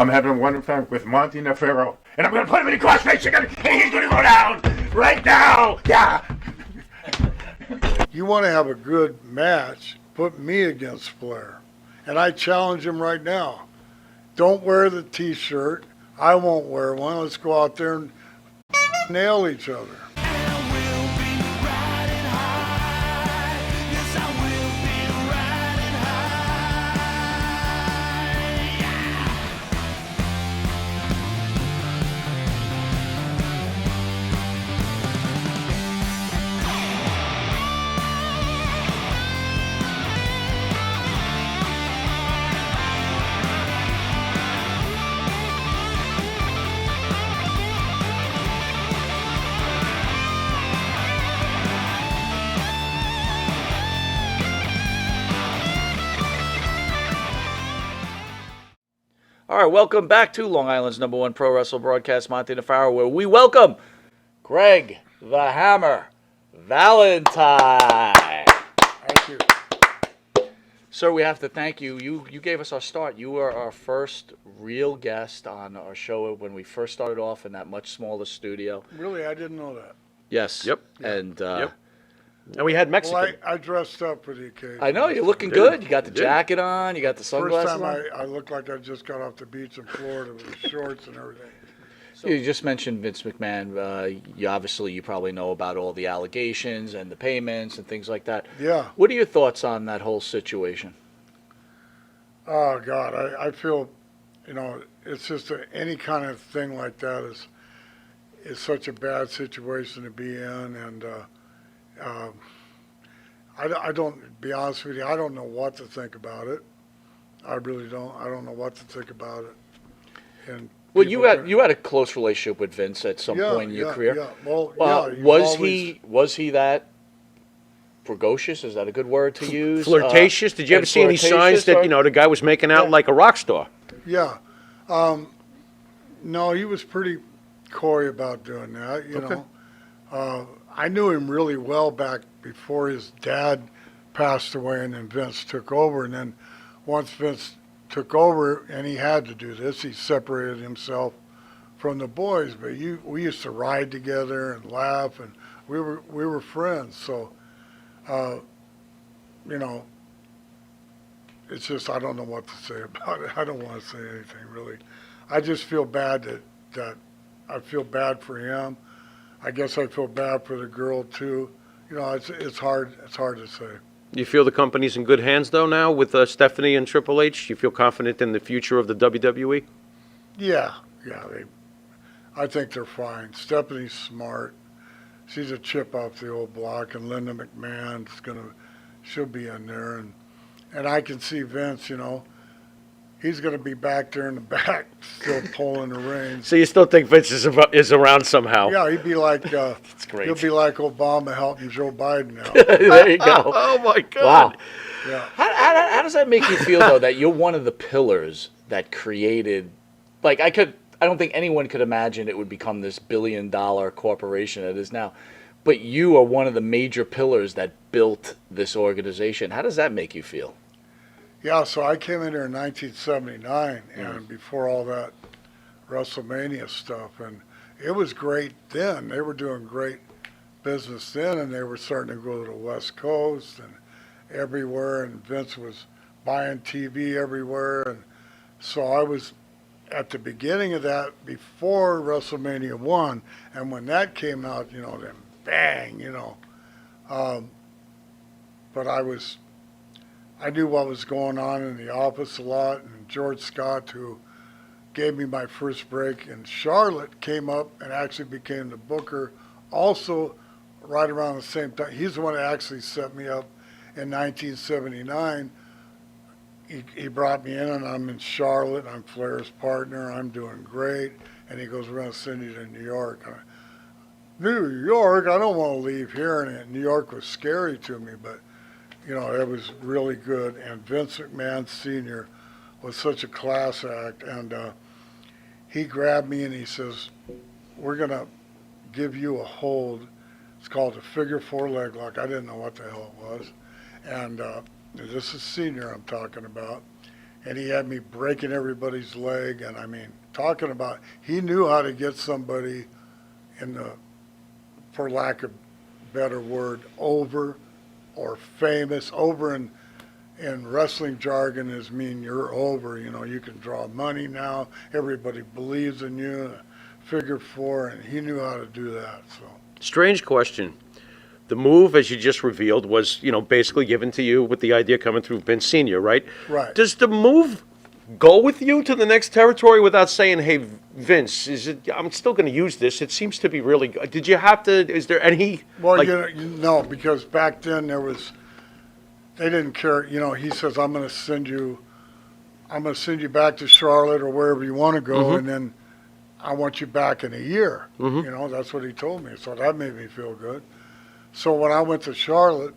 I'm having one with Monte and Pharaoh, and I'm going to put him in a crossface again, and he's going to go down right now. Yeah. You want to have a good match, put me against Flair. And I challenge him right now. Don't wear the t-shirt. I won't wear one. Let's go out there and nail each other. All right, welcome back to Long Island's #1 pro wrestling broadcast, Monte and Pharaoh, where we welcome Greg the Hammer Valentine. Thank you. Sir, we have to thank you. You gave us our start. You were our first real guest on our show when we first started off in that much smaller studio. Really, I didn't know that. Yes. Yep. And Yep. And we had Mexican. Well, I dressed up for the occasion. I know, you're looking good. You got the jacket on. You got the First sunglasses time on. I looked like I just got off the beach in Florida with shorts and everything. You just mentioned Vince McMahon. You probably know about all the allegations and the payments and things like that. Yeah. What are your thoughts on that whole situation? Oh, God, I feel, it's just any kind of thing like that is such a bad situation to be in. And I don't, be honest with you, I don't know what to think about it. I really don't. I don't know what to think about it. And well, you had a close relationship with Vince at some point in your career. Yeah. Well, was he that pregocious? Is that a good word to use? Flirtatious? Did you ever see any signs that, the guy was making out like a rock star? Yeah. No, he was pretty coy about doing that, you know. I knew him really well back before his dad passed away and then Vince took over. And then once Vince took over and he had to do this, he separated himself from the boys. But we used to ride together and laugh, and we were friends. So, it's just I don't know what to say about it. I don't want to say anything really. I just feel bad that I feel bad for him. I guess I feel bad for the girl too. It's hard to say. You feel the company's in good hands though now with Stephanie and Triple H? You feel confident in the future of the WWE? Yeah. I think they're fine. Stephanie's smart. She's a chip off the old block, and Linda McMahon she'll be in there, and I can see Vince. He's going to be back there in the back, still pulling the reins. So you still think Vince is around somehow? Yeah, he'd be like, That's great. He'll be like Obama helping Joe Biden now. There you go. Oh my God! Wow. Yeah. How does that make you feel though? That you're one of the pillars that created, like I don't think anyone could imagine it would become this billion-dollar corporation it is now, but you are one of the major pillars that built this organization. How does that make you feel? Yeah, so I came in here in 1979, and before all that WrestleMania stuff, and it was great then. They were doing great business then, and they were starting to go to the West Coast and everywhere, and Vince was buying TV everywhere, and so I was at the beginning of that before WrestleMania 1, and when that came out, then bang, but I knew what was going on in the office a lot, and George Scott, who gave me my first break in Charlotte, came up and actually became the booker also right around the same time. He's the one that actually set me up in 1979. He brought me in, and I'm in Charlotte. I'm Flair's partner. I'm doing great. And he goes, we're going to send you to New York. New York? I don't want to leave here. And New York was scary to me, but it was really good. And Vince McMahon Sr. was such a class act. And he grabbed me and he says, we're going to give you a hold. It's called a figure four leg lock. I didn't know what the hell it was. And this is Senior I'm talking about. and he had me breaking everybody's leg. And I mean, talking about, he knew how to get somebody in the, for lack of better word, over or famous. Over in wrestling jargon is mean you're over. You know, you can draw money now. Everybody believes in you. Figure four, and he knew how to do that. So Strange question. The move, as you just revealed, was, basically given to you with the idea coming through Vince Sr., right? right. Does the move go with you to the next territory without saying, hey, Vince, I'm still going to use this. It seems to be really good. Did you have to, is there any? Well, no, because back then they didn't care. You know, he says, I'm going to send you back to Charlotte or wherever you want to go, and then I want you back in a year. You know, that's what he told me. So that made me feel good. So when I went to Charlotte,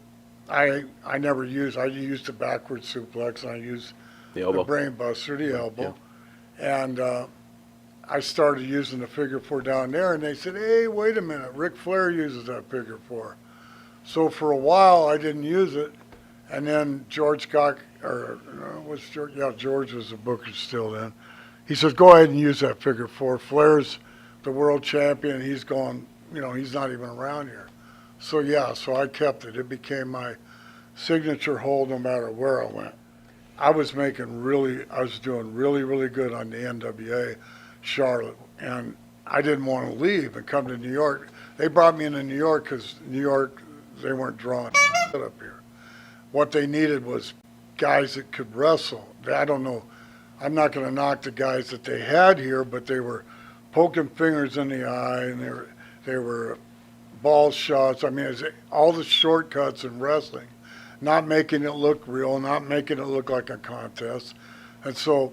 I used the backward suplex, and I used The elbow. the brain buster, the elbow. And I started using the figure four down there, and they said, hey, wait a minute, Ric Flair uses that figure four. So for a while, I didn't use it. And then George Scott, George was the booker still then. He says, go ahead and use that figure four. Flair's the world champion. He's gone, he's not even around here. So so I kept it. It became my signature hold no matter where I went. I was doing really, really good on the NWA Charlotte, and I didn't want to leave and come to New York. They brought me into New York because New York, they weren't drawing up here. What they needed was guys that could wrestle. I don't know. I'm not going to knock the guys that they had here, but they were poking fingers in the eye, and they were ball shots. I mean, it's all the shortcuts in wrestling, not making it look real, not making it look like a contest. And so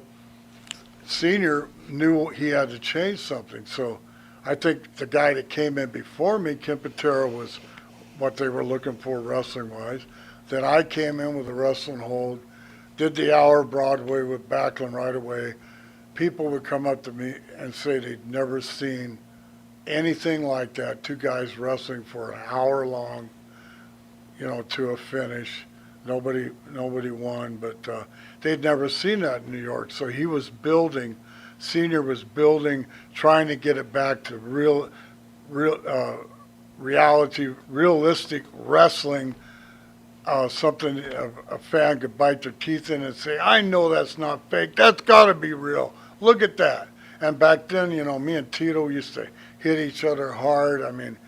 Senior knew he had to change something. So I think the guy that came in before me, Kim Patera, was what they were looking for wrestling-wise. Then I came in with a wrestling hold, did the hour Broadway with Backlund right away. People would come up to me and say they'd never seen anything like that. Two guys wrestling for an hour long, to a finish. Nobody won, but they'd never seen that in New York. So he was building, Senior was building, trying to get it back to realistic wrestling. Something a fan could bite their teeth in and say, I know that's not fake. That's got to be real. Look at that. And back then, me and Tito used to hit each other hard. I mean,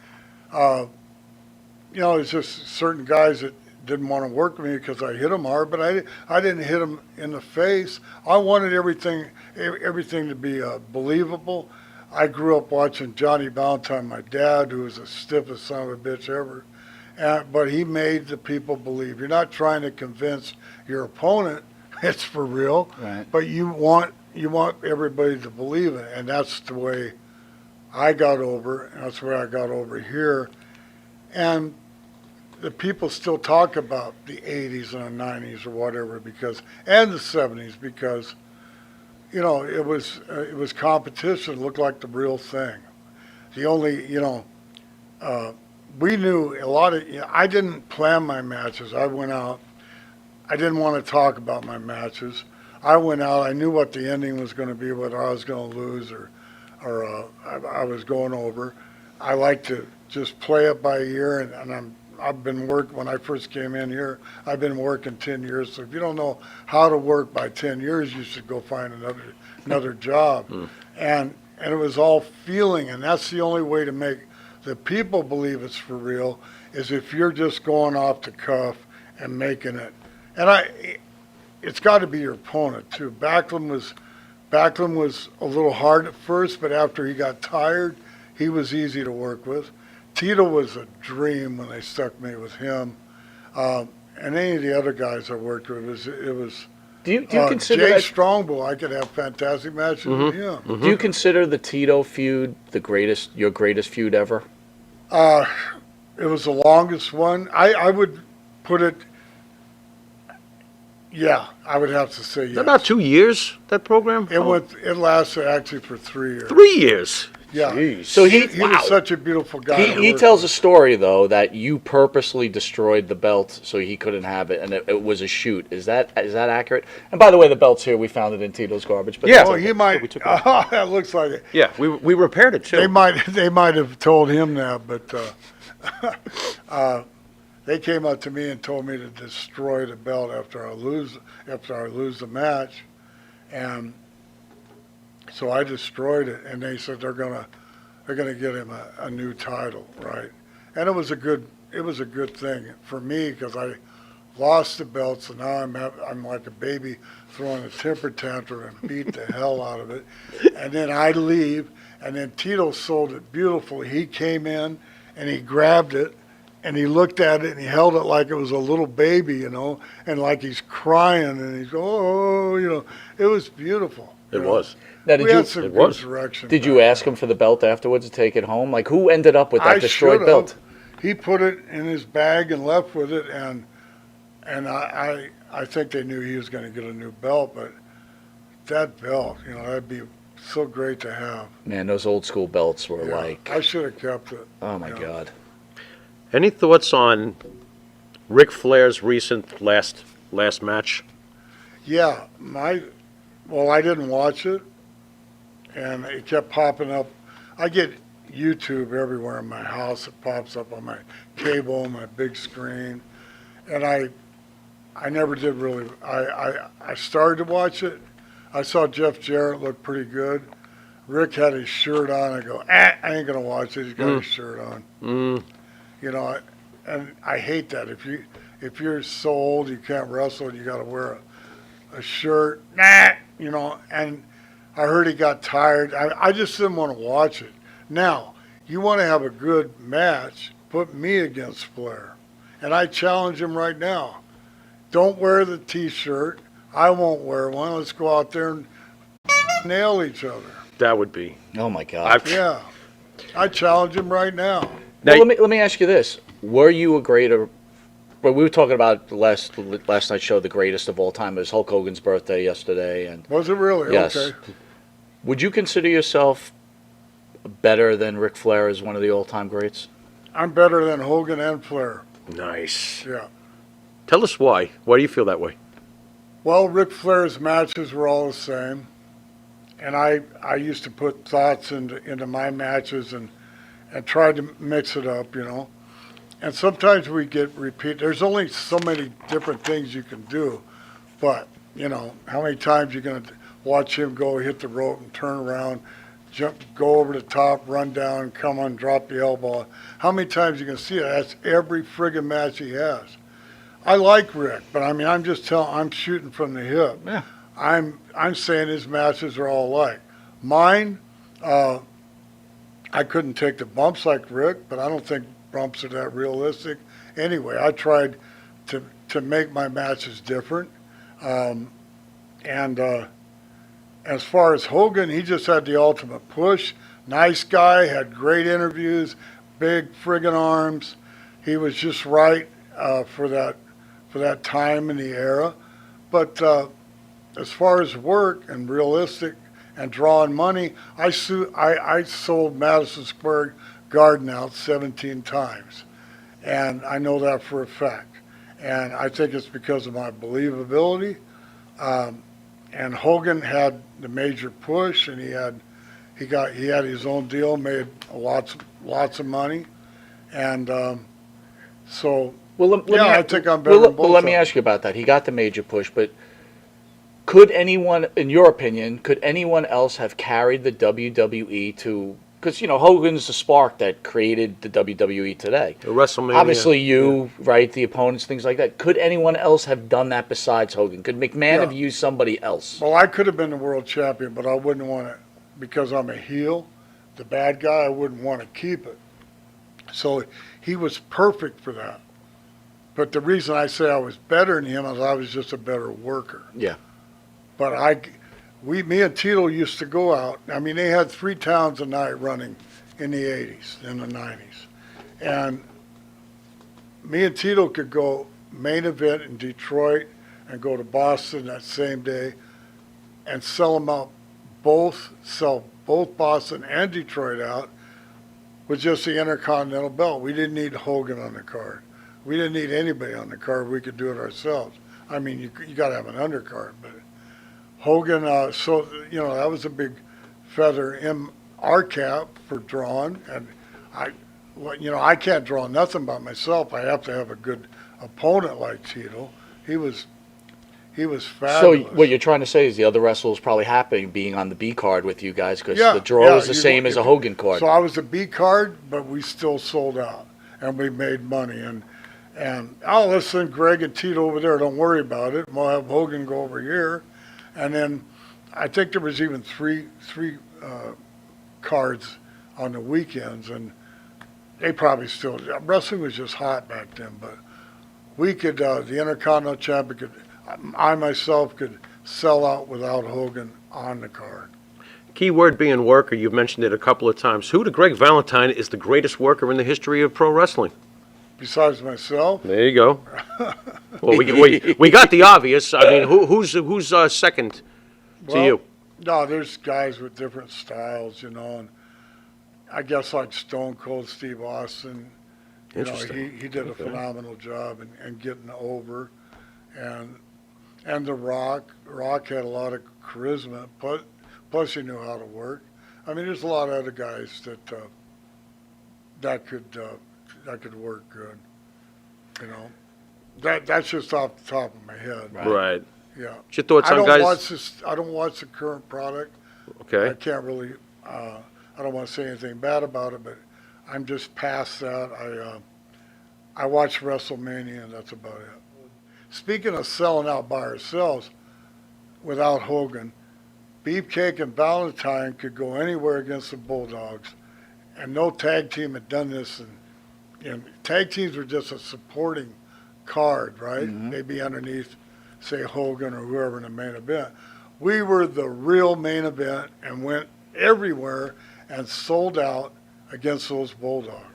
it's just certain guys that didn't want to work with me because I hit them hard, but I didn't hit them in the face. I wanted everything to be believable. I grew up watching Johnny Valentine, my dad, who was the stiffest son of a bitch ever. But he made the people believe. You're not trying to convince your opponent it's for real, Right. but you want everybody to believe it, and that's the way I got over. And that's the way I got over here, and the people still talk about the '80s and the '90s or whatever and the '70s because, it was competition. It looked like the real thing. The only we knew a lot of, I didn't plan my matches. I went out. I didn't want to talk about my matches. I went out. I knew what the ending was going to be, whether I was going to lose or I was going over. I like to just play it by ear, and I've been working, when I first came in here, I've been working 10 years. So if you don't know how to work by 10 years, you should go find another job. And it was all feeling, and that's the only way to make the people believe it's for real, is if you're just going off the cuff and making it. And it's got to be your opponent too. Backlund was a little hard at first, but after he got tired, he was easy to work with. Tito was a dream when they stuck me with him. And any of the other guys I worked with, it was Do you consider Jay that, Strongbow, I could have fantastic matches with him. Do you consider the Tito feud your greatest feud ever? It was the longest one. I would put it, I would have to say yes. About 2 years, that program? It lasted actually for 3 years. 3 years. Yeah. Jeez. So He was such a beautiful guy. to He work tells a with. story though that you purposely destroyed the belt so he couldn't have it, and it was a shoot. Is that accurate? And by the way, the belt's here. We found it in Tito's garbage. But Yeah. that's Oh, okay. he might. we took it. That looks like it. Yeah, we repaired it too. They might have told him that, but they came up to me and told me to destroy the belt after I lose the match, and so I destroyed it. And they said they're gonna get him a new title, right? And it was a good thing for me because I lost the belt, so now I'm like a baby throwing a temper tantrum and beat the hell out of it, and then I leave. And then Tito sold it beautifully. He came in and he grabbed it and he looked at it and he held it like it was a little baby, and like he's crying and he's, oh, it was beautiful. It was. Now, did We you had some It good was. direction. did you back ask him for the belt afterwards to take it home? Like, who ended up with that I destroyed should've. belt? He put it in his bag and left with it, and I think they knew he was going to get a new belt, but that belt, that'd be so great to have. Man, those old school belts were Yeah, like, I should have kept it. oh my God. Any thoughts on Ric Flair's recent last match? Yeah, well, I didn't watch it, and it kept popping up. I get YouTube everywhere in my house. It pops up on my cable, my big screen, and I never did really. I started to watch it. I saw Jeff Jarrett look pretty good. Rick had his shirt on. I go, I ain't gonna watch it. He's got his shirt on. And I hate that. If you're so old you can't wrestle, you got to wear a shirt. And I heard he got tired. I just didn't want to watch it. Now, you want to have a good match, put me against Flair. And I challenge him right now. Don't wear the T-shirt. I won't wear one. Let's go out there and nail each other. That would be. Oh my God. Yeah. I challenge him right now. Now, Well, let me ask you this: were you a greater? Well, we were talking about the last night's show, the greatest of all time. It was Hulk Hogan's birthday yesterday, and Was it really? yes. Okay. Would you consider yourself better than Ric Flair as one of the all-time greats? I'm better than Hogan and Flair. nice. Yeah. Tell us why. Why do you feel that way? Well, Ric Flair's matches were all the same. And I used to put thoughts into my matches and try to mix it up, And sometimes we get repeat. There's only so many different things you can do. But, how many times you're going to watch him go hit the rope and turn around, go over the top, run down, come on, drop the elbow. How many times you can see that? That's every friggin' match he has. I like Rick, but I'm shooting from the hip. Yeah. I'm saying his matches are all alike. Mine, I couldn't take the bumps like Rick, but I don't think bumps are that realistic. Anyway, I tried to make my matches different. And as far as Hogan, he just had the ultimate push. Nice guy, had great interviews, big friggin' arms. He was just right for that time in the era. But as far as work and realistic and drawing money, I sold Madison Square Garden out 17 times. And I know that for a fact. And I think it's because of my believability. And Hogan had the major push, and he had his own deal, made lots of money. And so, I think I'm better than both let of me them. ask you about that. He got the major push, but could anyone, in your opinion, could anyone else have carried the WWE to? Because Hogan's the spark that created the WWE today. The WrestleMania. Obviously, right? The opponents, things like that. Could anyone else have done that besides Hogan? Could McMahon have used somebody else? Well, I could have been the world champion, but I wouldn't want to, because I'm a heel, the bad guy, I wouldn't want to keep it. So he was perfect for that. But the reason I say I was better than him is I was just a better worker. Yeah. But me and Tito used to go out. I mean, they had 3 towns a night running in the 80s, in the 90s. And me and Tito could go main event in Detroit and go to Boston that same day and sell both Boston and Detroit out with just the Intercontinental belt. We didn't need Hogan on the card. We didn't need anybody on the card. We could do it ourselves. I mean, you got to have an undercard, but Hogan. So that was a big feather in our cap for drawing, and I can't draw nothing by myself. I have to have a good opponent like Tito. He was fabulous. So what you're trying to say is the other wrestlers probably happy being on the B card with you guys because the draw is the same as a Hogan card. So I was a B card, but we still sold out, and we made money. And I'll listen, Greg and Tito over there, don't worry about it. We'll have Hogan go over here. And then I think there was even three cards on the weekends, and they probably still, wrestling was just hot back then, but we could, the Intercontinental Champion could, I myself could sell out without Hogan on the card. Key word being worker. You've mentioned it a couple of times. Who to Greg Valentine is the greatest worker in the history of pro wrestling? Besides myself? There you go. Well, we got the obvious. I mean, who's second to you? No, there's guys with different styles, and I guess like Stone Cold Steve Austin. Interesting. He did a phenomenal job in getting over, and The Rock. Rock had a lot of charisma, plus he knew how to work. I mean, there's a lot of other guys that could work good. That's just off the top of my head. Right. Yeah. What's your thoughts on guys? I don't watch the current product. Okay. I can't really. I don't want to say anything bad about it, but I'm just past that. I watch WrestleMania, and that's about it. Speaking of selling out by ourselves, without Hogan, Beefcake and Valentine could go anywhere against the Bulldogs, and no tag team had done this. And tag teams were just a supporting card, right? Mm-hmm. They'd be underneath, say, Hogan or whoever in the main event. We were the real main event and went everywhere and sold out against those Bulldogs.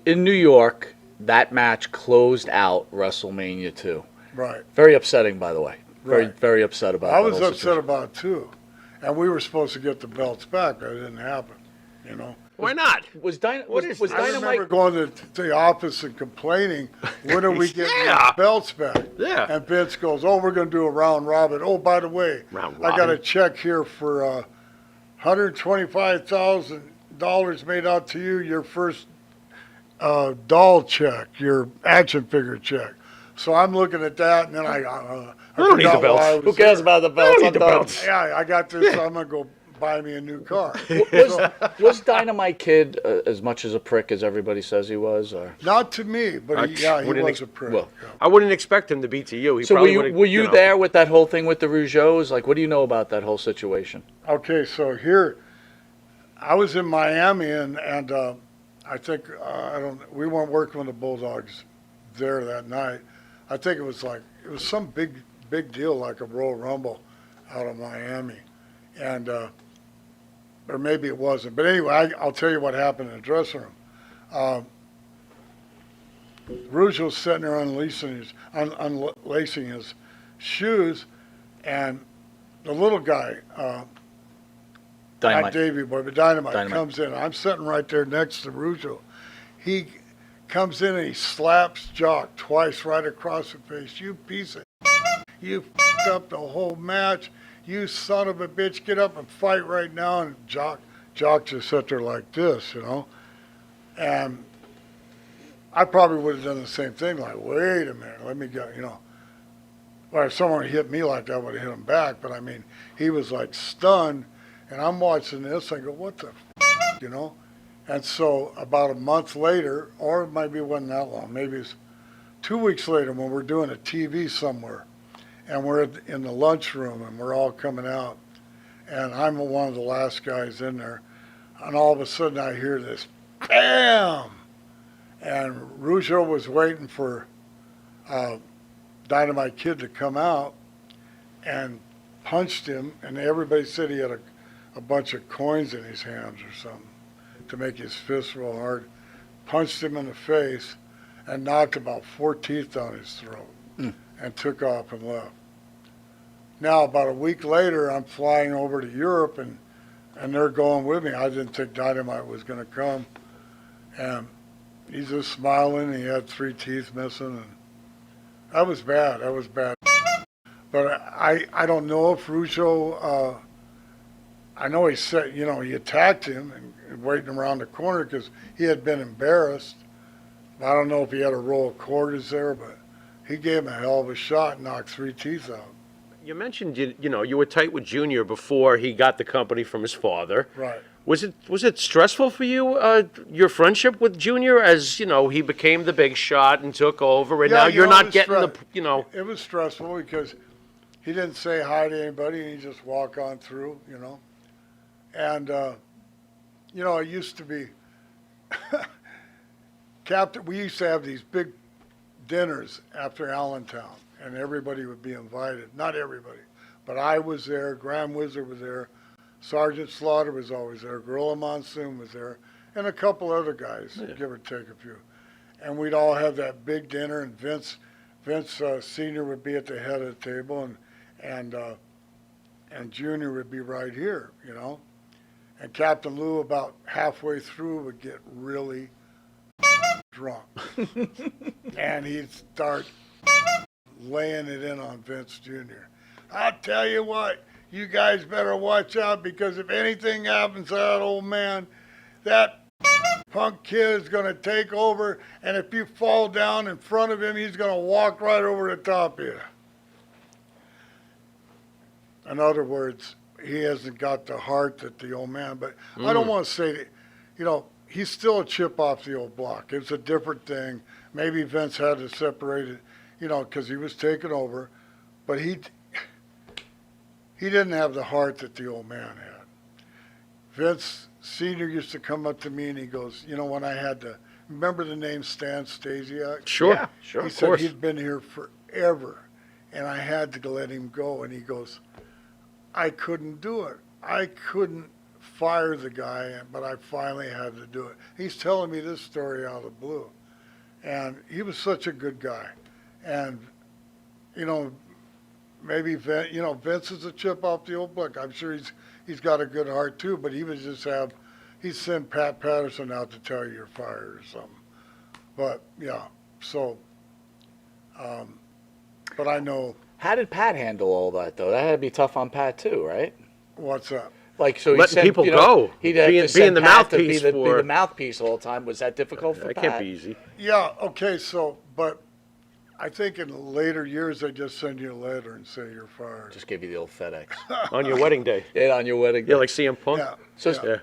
In New York, that match closed out WrestleMania 2. Right. Very upsetting, by the way. Very, Right. very upset about it. I was upset about it, too. And we were supposed to get the belts back, but it didn't happen, Why not? Was I remember Dynamite... going to the office and complaining, when are we getting Yeah. the belts back? Yeah. And Vince goes, we're going to do a round robin. Oh, by the way, Round I got a robin? check here for $125,000 made out to you, your first doll check, your action figure check. So I'm looking at that, and then I don't need the forgot belts. why I was Who cares there. about the belts? need I'm the done. belts. Yeah, I got this, so I'm going to go buy me a new car. Was Dynamite Kid as much as a prick as everybody says he was? Or? Not to me, but he wouldn't was a prick. well, yeah. I wouldn't expect him to be to you. He So probably were you there with that whole thing with the Rougeaus? Like, what do you know about that whole situation? Okay, so here, I was in Miami, and I think we weren't working with the Bulldogs there that night. I think it was some big deal, like a Royal Rumble out of Miami, and or maybe it wasn't. But anyway, I'll tell you what happened in the dressing room. Rouge was sitting there unlacing his shoes, and the little guy. Not Dynamite. Davey Boy, but Dynamite Dynamite. comes in. I'm sitting right there next to Rougeau. He comes in and he slaps Jock twice right across the face. You piece of you f***ed up the whole match. You son of a bitch, get up and fight right now. And Jock just sat there like this, And I probably would have done the same thing, like, wait a minute, let me go, Well, if someone hit me like that, I would have hit him back. But, I mean, he was, like, stunned. And I'm watching this, I go, what the f***, And so about a month later, or maybe it wasn't that long, maybe it's 2 weeks later when we're doing a TV somewhere, and we're in the lunchroom, and we're all coming out, and I'm one of the last guys in there, and all of a sudden I hear this, BAM! And Rougeau was waiting for Dynamite Kid to come out, and punched him, and everybody said he had a bunch of coins in his hands or something to make his fist real hard, punched him in the face, and knocked about 4 teeth down his throat, and took off and left. Now, about a week later, I'm flying over to Europe, and and they're going with me. I didn't think Dynamite was going to come, and he's just smiling. He had 3 teeth missing, and that was bad. That was bad. But I don't know if Russo. I know he said, he attacked him and waiting around the corner because he had been embarrassed. I don't know if he had a roll of quarters there, but he gave him a hell of a shot and knocked 3 teeth out. You mentioned you were tight with Junior before he got the company from his father. Right. Was it stressful for you, your friendship with Junior, as he became the big shot and took over, and now you're not getting It was stressful because he didn't say hi to anybody, and he just walk on through, And it used to be Captain. We used to have these big dinners after Allentown, and everybody would be invited. Not everybody, but I was there. Grand Wizard was there. Sergeant Slaughter was always there. Gorilla Monsoon was there, and a couple other guys, give or take a few. And we'd all have that big dinner, and Vince Senior would be at the head of the table, and Junior would be right here, And Captain Lou, about halfway through, would get really drunk, and he'd start laying it in on Vince Jr. I'll tell you what, you guys better watch out, because if anything happens to that old man, that punk kid is going to take over, and if you fall down in front of him, he's going to walk right over the top of you. In other words, he hasn't got the heart that the old man, but I don't want to say that, he's still a chip off the old block. It's a different thing. Maybe Vince had to separate it, because he was taking over, but he didn't have the heart that the old man had. Vince Senior used to come up to me and he goes, when I had to, remember the name Stan Stasiak? Sure, Yeah. sure, He of said course. he'd been here forever, and I had to let him go. And he goes, I couldn't do it. I couldn't fire the guy, but I finally had to do it. He's telling me this story out of the blue. And he was such a good guy. And, maybe Vince is a chip off the old block. I'm sure he's got a good heart too, but he'd send Pat Patterson out to tell you you're fired or something. But yeah, so, but I know. How did Pat handle all that, though? That had to be tough on Pat too, right? What's up? Like, so he Letting sent, people go. He'd have to Being send the Pat to mouthpiece be for- the mouthpiece all the time. Was that difficult for That Pat? can't be easy. Yeah, okay, so, but I think in later years they just send you a letter and say you're fired. Just give you the old FedEx. On your wedding day. Yeah, on your wedding day. Yeah, like CM Punk. Yeah. So yeah. Yeah.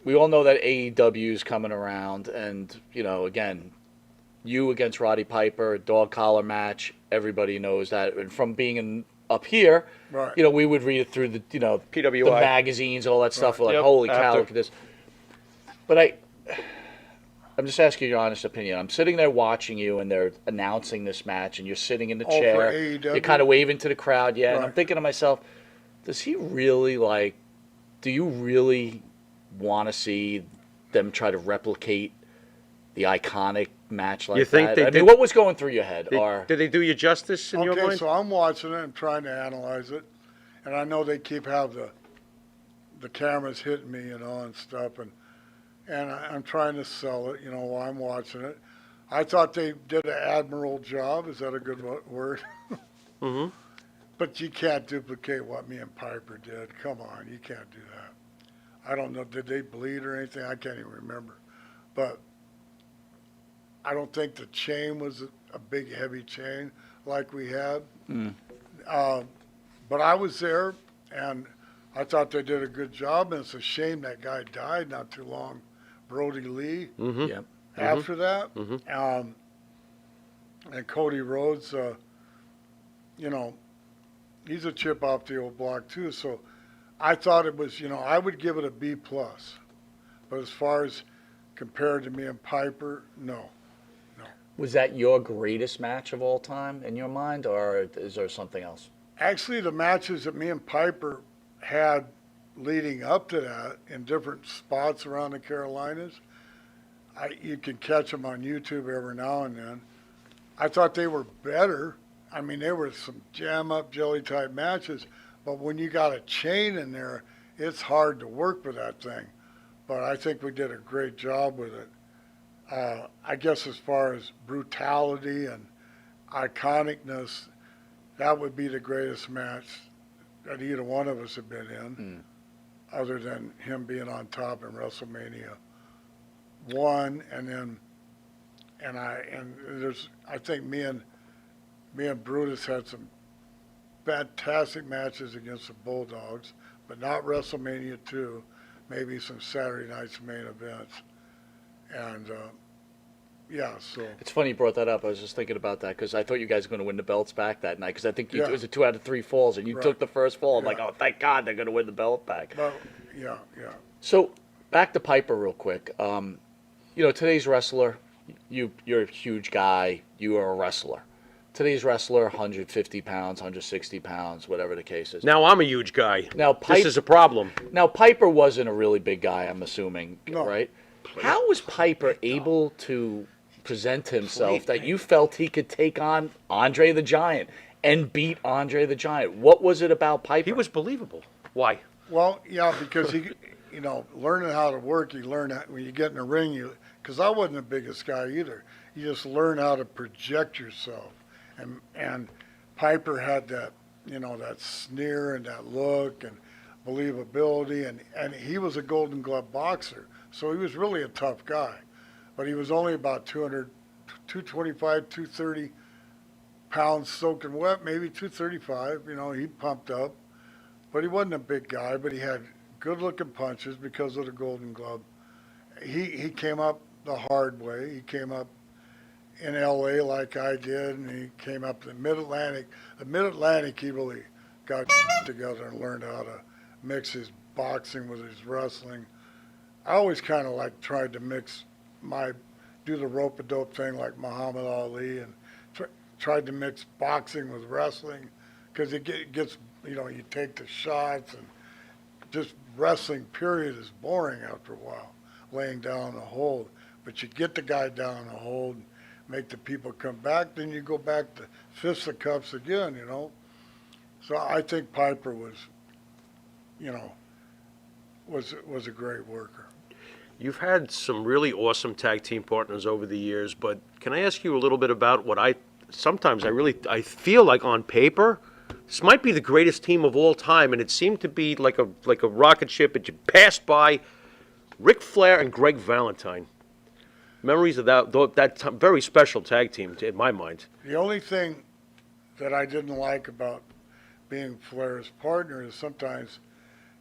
we all know that AEW is coming around, and again, you against Roddy Piper, dog collar match. Everybody knows that, and from being up here, Right. we would read it through the PWI. the magazines, all that stuff. Right. Like, Yep, holy cow, after. look at this. But I'm just asking your honest opinion. I'm sitting there watching you, and they're announcing this match, and you're sitting in the Oh, for chair. AEW? You're kind of waving to the crowd, yeah. And I'm Right. thinking to myself, does he really do you really want to see them try to replicate the iconic match like You think that? they I did- mean, what was going through your head? Did they do you justice in your Okay, mind? so I'm watching it and trying to analyze it, and I know they keep have the cameras hitting me, and stuff, and I'm trying to sell it, while I'm watching it. I thought they did an admirable job. Is that a good word? Mm-hmm. But you can't duplicate what me and Piper did. Come on, you can't do that. I don't know. Did they bleed or anything? I can't even remember. But I don't think the chain was a big, heavy chain like we had. But I was there, and I thought they did a good job. And it's a shame that guy died not too long, Brody Lee. Mm-hmm. Yep. After that, Mhm. And Cody Rhodes, he's a chip off the old block too. So I thought it was, I would give it a B plus. But as far as compared to me and Piper, no. Was that your greatest match of all time in your mind, or is there something else? Actually, the matches that me and Piper had leading up to that in different spots around the Carolinas, you can catch them on YouTube every now and then. I thought they were better. I mean, they were some jam-up jelly type matches, but when you got a chain in there, it's hard to work with that thing. But I think we did a great job with it. I guess as far as brutality and iconicness, that would be the greatest match that either one of us have been in, other than him being on top in WrestleMania 1, and then I think me and Brutus had some fantastic matches against the Bulldogs, but not WrestleMania 2, maybe some Saturday night's main events. And yeah, so It's funny you brought that up. I was just thinking about that because I thought you guys were going to win the belts back that night because I think Yeah. it was a 2 out of 3 falls and you Right. took the first fall. I'm Yeah. like, oh, thank God they're going to win the belt back. but yeah. So back to Piper real quick. Today's wrestler, you're a huge guy. You are a wrestler. Today's wrestler, 150 pounds, 160 pounds, whatever the case is. Now I'm a huge guy. Now, This is a problem. Now, Piper wasn't a really big guy, I'm assuming, No. right? How was Piper able to present himself that you felt he could take on Andre the Giant and beat Andre the Giant? What was it about Piper? He was believable. Why? Well, yeah, because learning how to work, you learn how, when you get in the ring, because I wasn't the biggest guy either. You just learn how to project yourself. And Piper had that, that sneer and that look and believability, and he was a Golden Glove boxer, so he was really a tough guy. But he was only about 225, 230 pounds soaking wet, maybe 235. He pumped up, but he wasn't a big guy. But he had good-looking punches because of the Golden Glove. He came up the hard way. He came up in L.A. like I did, and he came up the Mid-Atlantic. The Mid-Atlantic, he really got together and learned how to mix his boxing with his wrestling. I always kind of tried to do the rope-a-dope thing like Muhammad Ali, and tried to mix boxing with wrestling, because it gets, you take the shots, and just wrestling period is boring after a while, laying down a hold. But you get the guy down a hold, make the people come back, then you go back to fisticuffs again, So I think Piper was a great worker. You've had some really awesome tag team partners over the years, but can I ask you a little bit about what I feel like on paper, this might be the greatest team of all time, and it seemed to be like a rocket ship that you passed by. Ric Flair and Greg Valentine. Memories of that very special tag team in my mind. The only thing that I didn't like about being Flair's partner is sometimes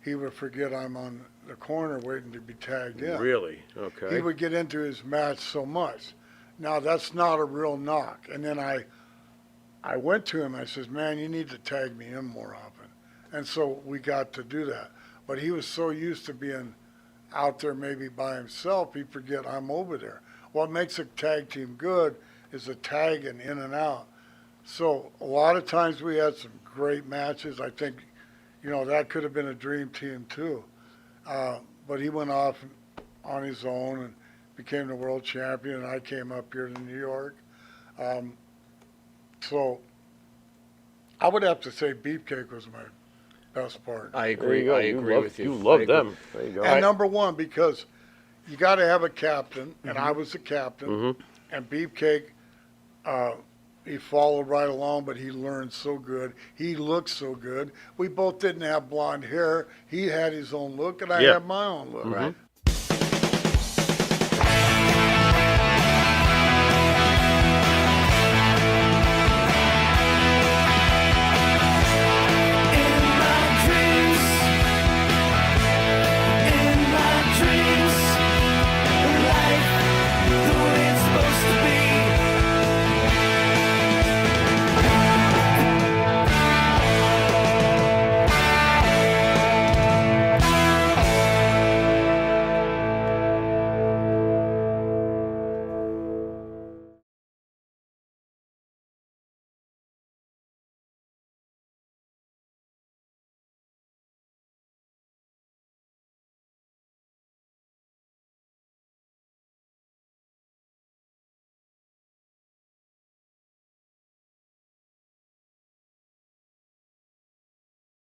he would forget I'm on the corner waiting to be tagged in. Really? Okay. He would get into his match so much. Now, that's not a real knock. And then I went to him, I says, man, you need to tag me in more often. And so we got to do that. But he was so used to being out there maybe by himself, he'd forget I'm over there. What makes a tag team good is the tagging in and out. So a lot of times we had some great matches. I think, that could have been a dream team too. But he went off on his own and became the world champion, and I came up here to New York. So I would have to say Beefcake was my best partner. I There agree. you go. I agree with you. You I love agree. them. There you go. And number one, because you got to have a captain, and Mm-hmm. I was the captain, and Beefcake, he followed right along, but he learned so good. He looked so good. We both didn't have blonde hair. He had his own look, and I Yeah. had my own look. Right.